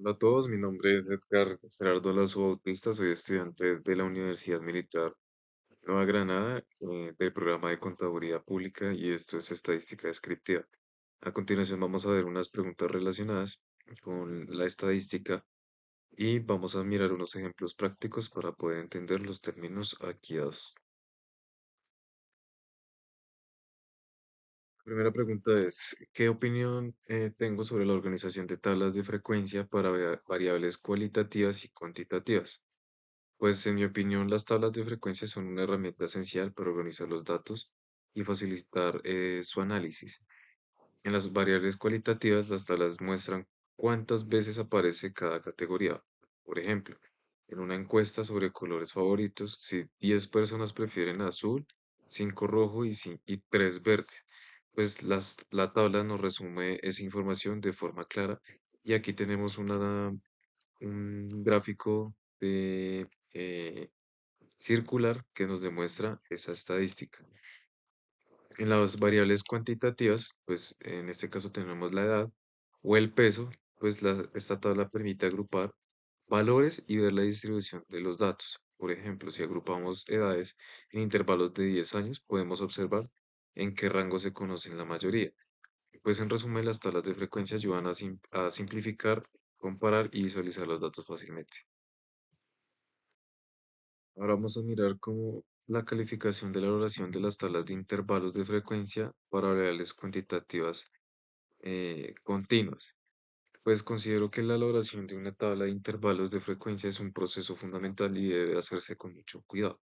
Hola a todos, mi nombre es Edgar Gerardo Lazo Bautista, soy estudiante de la Universidad Militar Nueva Granada, del programa de Contaduría Pública y esto es Estadística Descriptiva. A continuación vamos a ver unas preguntas relacionadas con la estadística y vamos a mirar unos ejemplos prácticos para poder entender los términos aquí dados. Primera pregunta es, ¿qué opinión tengo sobre la organización de tablas de frecuencia para variables cualitativas y cuantitativas? Pues en mi opinión, las tablas de frecuencia son una herramienta esencial para organizar los datos y facilitar su análisis. En las variables cualitativas, las tablas muestran cuántas veces aparece cada categoría. Por ejemplo, en una encuesta sobre colores favoritos, si 10 personas prefieren azul, 5 rojo y 3 verde, pues la tabla nos resume esa información de forma clara. Y aquí tenemos un gráfico de circular que nos demuestra esa estadística. En las variables cuantitativas, pues en este caso tenemos la edad o el peso, pues esta tabla permite agrupar valores y ver la distribución de los datos. Por ejemplo, si agrupamos edades en intervalos de 10 años, podemos observar en qué rango se conocen la mayoría. Pues en resumen, las tablas de frecuencia ayudan a simplificar, comparar y visualizar los datos fácilmente. Ahora vamos a mirar cómo la calificación de la valoración de las tablas de intervalos de frecuencia para variables cuantitativas continuas. Pues considero que la elaboración de una tabla de intervalos de frecuencia es un proceso fundamental y debe hacerse con mucho cuidado.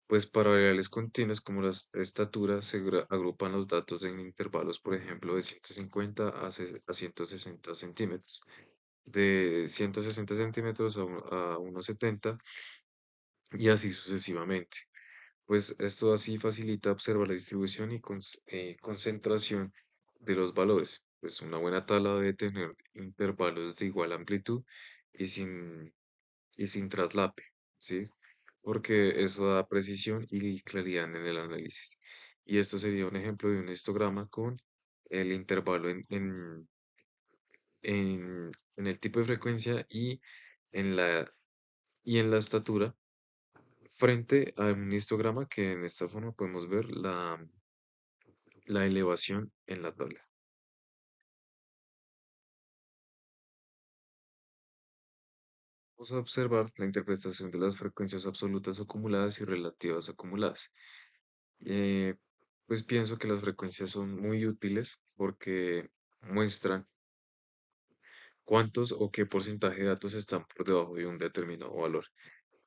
Pues para variables continuas como la estatura se agrupan los datos en intervalos, por ejemplo, de 150 a 160 centímetros, de 160 centímetros a 1,70 y así sucesivamente. Pues esto así facilita observar la distribución y concentración de los valores. Pues una buena tabla debe tener intervalos de igual amplitud y sin traslape, ¿sí? Porque eso da precisión y claridad en el análisis. Y esto sería un ejemplo de un histograma con el intervalo en el tipo de frecuencia y en la estatura frente a un histograma que en esta forma podemos ver la elevación en la tabla. Vamos a observar la interpretación de las frecuencias absolutas acumuladas y relativas acumuladas. Eh, pues pienso que las frecuencias son muy útiles porque muestran cuántos o qué porcentaje de datos están por debajo de un determinado valor.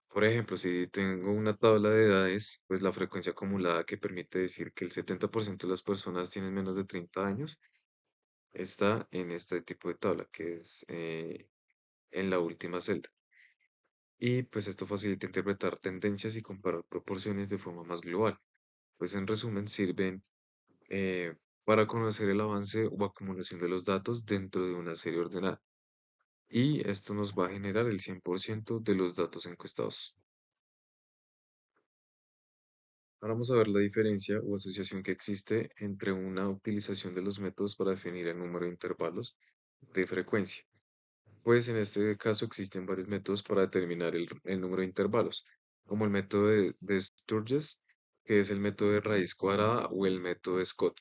Por ejemplo, si tengo una tabla de edades, pues la frecuencia acumulada que permite decir que el 70% de las personas tienen menos de 30 años está en este tipo de tabla, que es en la última celda. Y pues esto facilita interpretar tendencias y comparar proporciones de forma más global. Pues en resumen, sirven eh, para conocer el avance o acumulación de los datos dentro de una serie ordenada. Y esto nos va a generar el 100% de los datos encuestados. Ahora vamos a ver la diferencia o asociación que existe entre una utilización de los métodos para definir el número de intervalos de frecuencia. Pues en este caso existen varios métodos para determinar el número de intervalos, como el método de Sturges, que es el método de raíz cuadrada, o el método de Scott,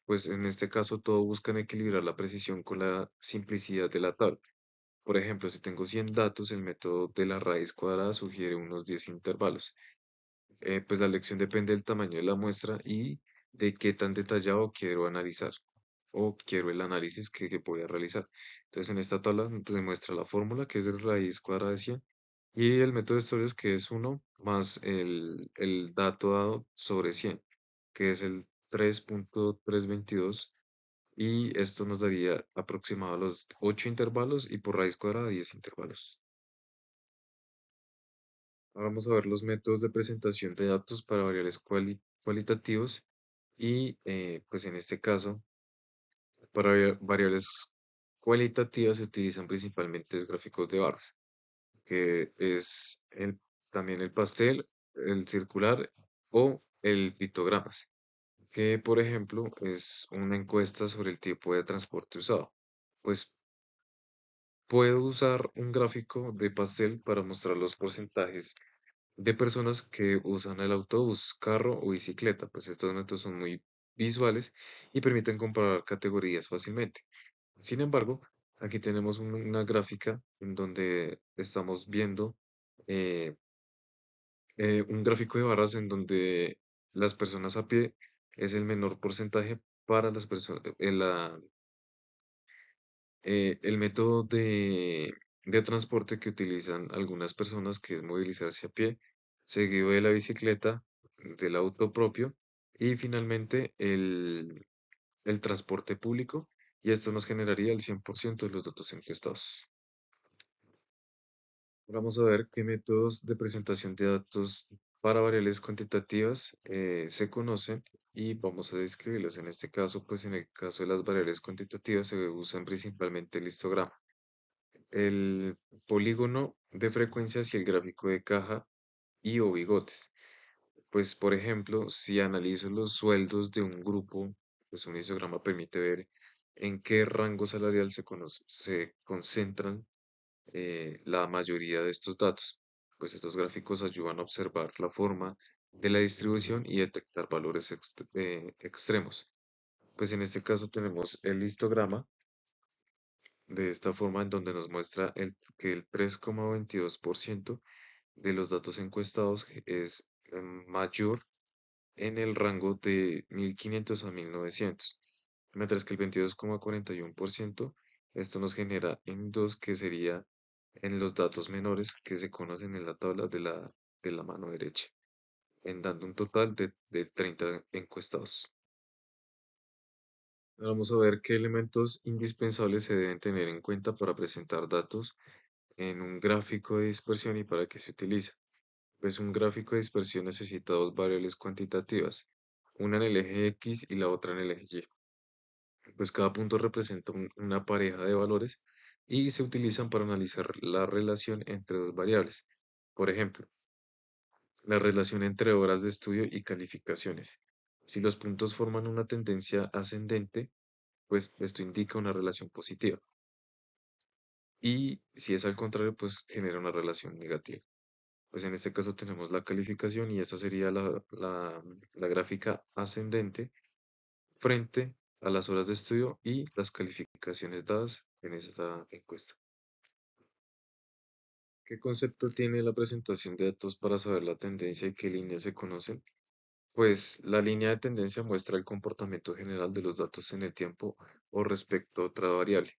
pues en este caso todo buscan equilibrar la precisión con la simplicidad de la tabla. Por ejemplo, si tengo 100 datos, el método de la raíz cuadrada sugiere unos 10 intervalos. Pues la elección depende del tamaño de la muestra y de qué tan detallado quiero analizar o quiero el análisis que voy a realizar. Entonces, en esta tabla te demuestra la fórmula que es el raíz cuadrada de 100 y el método de Stories que es uno más el dato dado sobre 100 que es el 3,322 y esto nos daría aproximado los 8 intervalos y por raíz cuadrada 10 intervalos. Ahora vamos a ver los métodos de presentación de datos para variables cualitativos y pues en este caso para variables cualitativas se utilizan principalmente gráficos de barras, que es también el pastel, el circular o el pictogramas, que por ejemplo es una encuesta sobre el tipo de transporte usado. Pues puedo usar un gráfico de pastel para mostrar los porcentajes de personas que usan el autobús, carro o bicicleta, pues estos métodos son muy visuales y permiten comparar categorías fácilmente. Sin embargo, aquí tenemos una gráfica en donde estamos viendo eh, un gráfico de barras en donde las personas a pie es el menor porcentaje para las personas, el método de transporte que utilizan algunas personas, que es movilizarse a pie, seguido de la bicicleta, del auto propio y finalmente el transporte público. Y esto nos generaría el 100% de los datos encuestados. Vamos a ver qué métodos de presentación de datos para variables cuantitativas se conocen y vamos a describirlos. En este caso, pues en el caso de las variables cuantitativas se usan principalmente el histograma, el polígono de frecuencias y el gráfico de caja y o bigotes. Pues, por ejemplo, si analizo los sueldos de un grupo, pues un histograma permite ver en qué rango salarial se concentran la mayoría de estos datos. Pues estos gráficos ayudan a observar la forma de la distribución y detectar valores extremos. Pues en este caso tenemos el histograma de esta forma en donde nos muestra que el 3,22% de los datos encuestados es mayor en el rango de 1500 a 1900, mientras que el 22,41% esto nos genera en 2, que sería en los datos menores que se conocen en la tabla de la mano derecha, en dando un total de 30 encuestados. Ahora vamos a ver qué elementos indispensables se deben tener en cuenta para presentar datos en un gráfico de dispersión y para qué se utiliza. Pues un gráfico de dispersión necesita dos variables cuantitativas, una en el eje X y la otra en el eje Y. Pues cada punto representa una pareja de valores y se utilizan para analizar la relación entre dos variables. Por ejemplo, la relación entre horas de estudio y calificaciones. Si los puntos forman una tendencia ascendente, pues esto indica una relación positiva. Y si es al contrario, pues genera una relación negativa. Pues en este caso tenemos la calificación y esta sería la gráfica ascendente frente a las horas de estudio y las calificaciones dadas en esta encuesta. ¿Qué concepto tiene la presentación de datos para saber la tendencia y qué líneas se conocen? Pues la línea de tendencia muestra el comportamiento general de los datos en el tiempo o respecto a otra variable.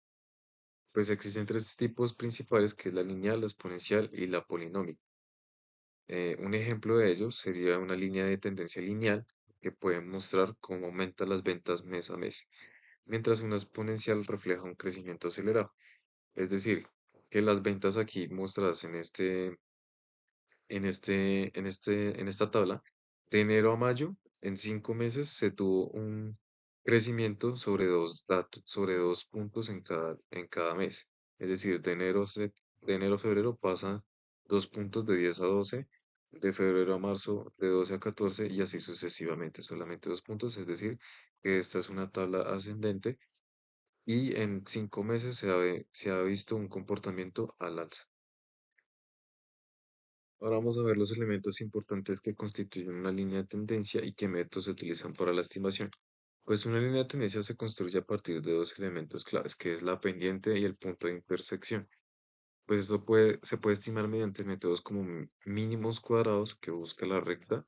Pues existen tres tipos principales, que es la lineal, la exponencial y la polinómica. Un ejemplo de ello sería una línea de tendencia lineal que puede mostrar cómo aumentan las ventas mes a mes, mientras una exponencial refleja un crecimiento acelerado. Es decir, que las ventas aquí mostradas en esta tabla, de enero a mayo, en 5 meses se tuvo un crecimiento sobre 2 puntos en cada mes. Es decir, de enero a febrero pasa 2 puntos de 10 a 12, de febrero a marzo de 12 a 14 y así sucesivamente, solamente 2 puntos. Es decir, que esta es una tabla ascendente y en 5 meses se ha visto un comportamiento al alza. Ahora vamos a ver los elementos importantes que constituyen una línea de tendencia y qué métodos se utilizan para la estimación. Pues una línea de tendencia se construye a partir de dos elementos claves, que es la pendiente y el punto de intersección. Pues esto se puede estimar mediante métodos como mínimos cuadrados, que busca la recta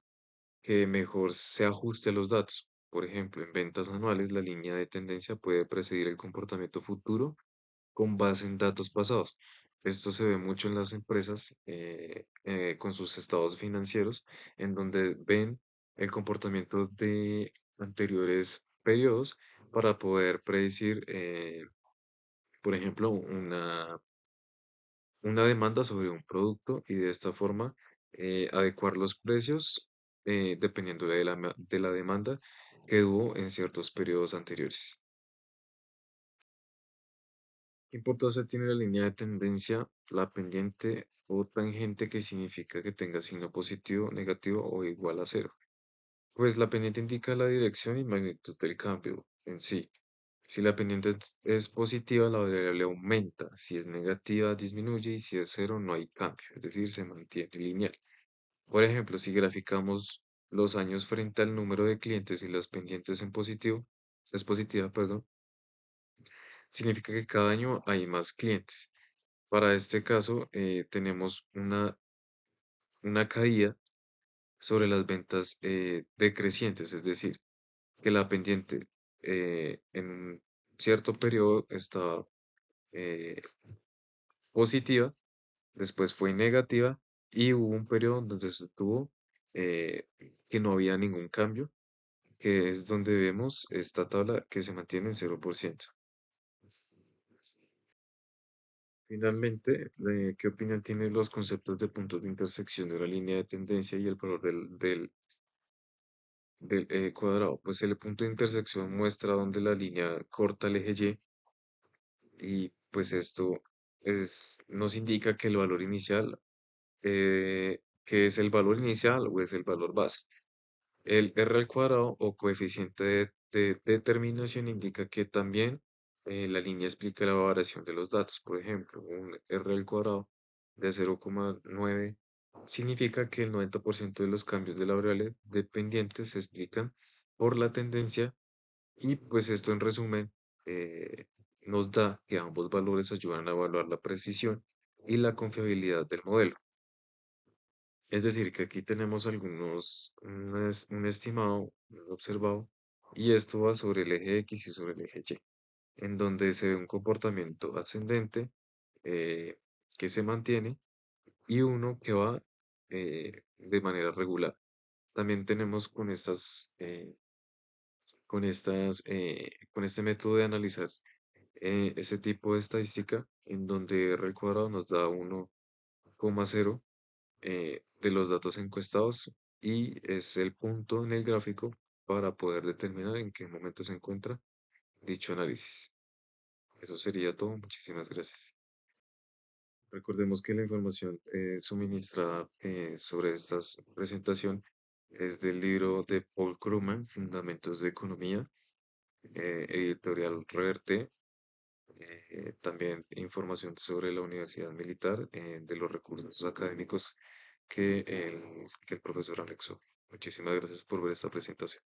que mejor se ajuste a los datos. Por ejemplo, en ventas anuales, la línea de tendencia puede predecir el comportamiento futuro con base en datos pasados. Esto se ve mucho en las empresas con sus estados financieros, en donde ven el comportamiento de anteriores periodos para poder predecir, por ejemplo, una demanda sobre un producto y de esta forma adecuar los precios dependiendo de la demanda que hubo en ciertos periodos anteriores. ¿Qué importancia tiene la línea de tendencia, la pendiente o tangente, que significa que tenga signo positivo, negativo o igual a cero? Pues la pendiente indica la dirección y magnitud del cambio en sí. Si la pendiente es positiva, la variable aumenta. Si es negativa, disminuye. Y si es cero, no hay cambio. Es decir, se mantiene lineal. Por ejemplo, si graficamos los años frente al número de clientes y las pendientes en positivo, es positiva, perdón, significa que cada año hay más clientes. Para este caso, tenemos una caída sobre las ventas decrecientes, es decir, que la pendiente en un cierto periodo estaba eh, positiva, después fue negativa y hubo un periodo donde se tuvo eh, que no había ningún cambio, que es donde vemos esta tabla que se mantiene en 0%. Finalmente, ¿qué opinión tienen los conceptos de puntos de intersección de una línea de tendencia y el valor del cuadrado? Pues el punto de intersección muestra dónde la línea corta el eje y pues esto nos indica que el valor inicial, que es el valor inicial o es el valor base. El r al cuadrado o coeficiente de determinación indica que también la línea explica la variación de los datos. Por ejemplo, un r al cuadrado de 0,9 significa que el 90% de los cambios de la variable dependiente se explican por la tendencia y pues esto en resumen eh, nos da que ambos valores ayudan a evaluar la precisión y la confiabilidad del modelo. Es decir, que aquí tenemos un estimado, un observado, y esto va sobre el eje X y sobre el eje Y, en donde se ve un comportamiento ascendente eh, que se mantiene y uno que va de manera regular. También tenemos con este método de analizar ese tipo de estadística, en donde R al cuadrado nos da 1,0 de los datos encuestados y es el punto en el gráfico para poder determinar en qué momento se encuentra dicho análisis. Eso sería todo. Muchísimas gracias. Recordemos que la información suministrada sobre esta presentación es del libro de Paul Krugman, Fundamentos de Economía, editorial Reverte. También información sobre la Universidad Militar, de los recursos académicos que el profesor anexó. Muchísimas gracias por ver esta presentación.